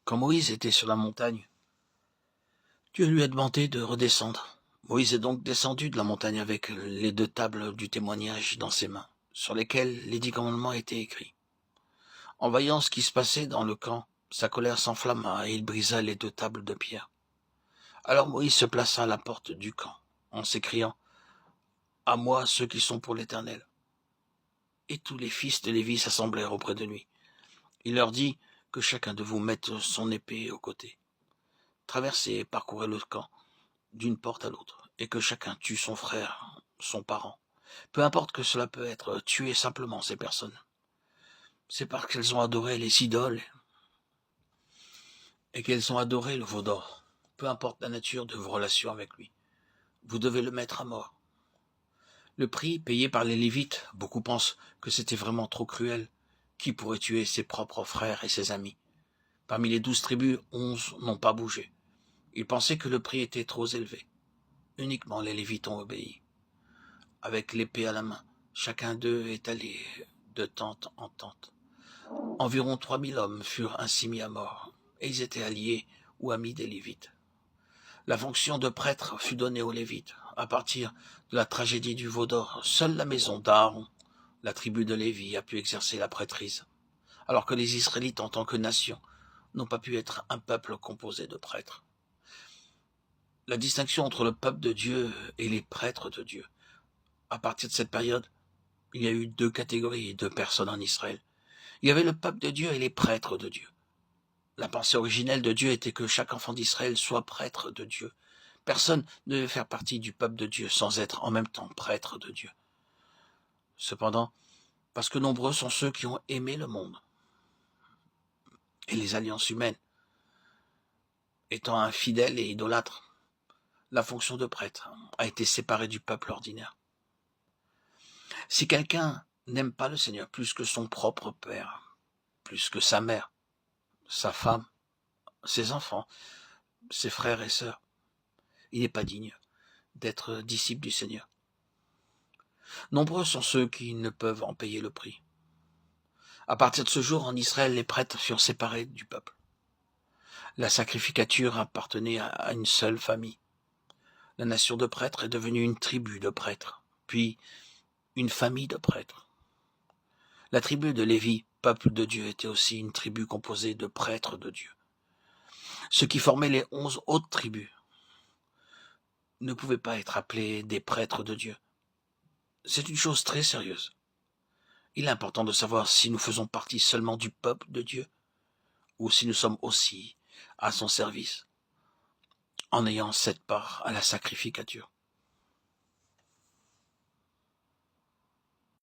Quand Moïse était sur la montagne, Dieu lui a demandé de redescendre. Moïse est donc descendu de la montagne avec les 2 tables du témoignage dans ses mains, sur lesquelles les 10 commandements étaient écrits. En voyant ce qui se passait dans le camp, sa colère s'enflamma et il brisa les 2 tables de pierre. Alors Moïse se plaça à la porte du camp, en s'écriant « À moi ceux qui sont pour l'Éternel ». Et tous les fils de Lévi s'assemblèrent auprès de lui. Il leur dit que chacun de vous mette son épée au côté. Traversez et parcourez le camp, d'une porte à l'autre, et que chacun tue son frère, son parent. Peu importe que cela peut être, tuer simplement ces personnes. C'est parce qu'elles ont adoré les idoles et qu'elles ont adoré le veau d'or. Peu importe la nature de vos relations avec lui. Vous devez le mettre à mort. Le prix payé par les Lévites, beaucoup pensent que c'était vraiment trop cruel. Qui pourrait tuer ses propres frères et ses amis? Parmi les 12 tribus, 11 n'ont pas bougé. Ils pensaient que le prix était trop élevé. Uniquement les Lévites ont obéi. Avec l'épée à la main, chacun d'eux est allé de tente en tente. Environ 3000 hommes furent ainsi mis à mort, et ils étaient alliés ou amis des Lévites. La fonction de prêtre fut donnée aux Lévites. À partir de la tragédie du veau d'or, seule la maison d'Aaron, la tribu de Lévi, a pu exercer la prêtrise, alors que les Israélites, en tant que nation, n'ont pas pu être un peuple composé de prêtres. La distinction entre le peuple de Dieu et les prêtres de Dieu. À partir de cette période, il y a eu 2 catégories de personnes en Israël. Il y avait le peuple de Dieu et les prêtres de Dieu. La pensée originelle de Dieu était que chaque enfant d'Israël soit prêtre de Dieu. Personne ne devait faire partie du peuple de Dieu sans être en même temps prêtre de Dieu. Cependant, parce que nombreux sont ceux qui ont aimé le monde et les alliances humaines, étant infidèles et idolâtres, la fonction de prêtre a été séparée du peuple ordinaire. Si quelqu'un n'aime pas le Seigneur plus que son propre père, plus que sa mère, sa femme, ses enfants, ses frères et sœurs, il n'est pas digne d'être disciple du Seigneur. Nombreux sont ceux qui ne peuvent en payer le prix. À partir de ce jour, en Israël, les prêtres furent séparés du peuple. La sacrificature appartenait à une seule famille. La nation de prêtres est devenue une tribu de prêtres, puis une famille de prêtres. La tribu de Lévi, peuple de Dieu, était aussi une tribu composée de prêtres de Dieu. Ceux qui formaient les 11 autres tribus ne pouvaient pas être appelés des prêtres de Dieu. C'est une chose très sérieuse. Il est important de savoir si nous faisons partie seulement du peuple de Dieu ou si nous sommes aussi à son service, en ayant cette part à la sacrificature.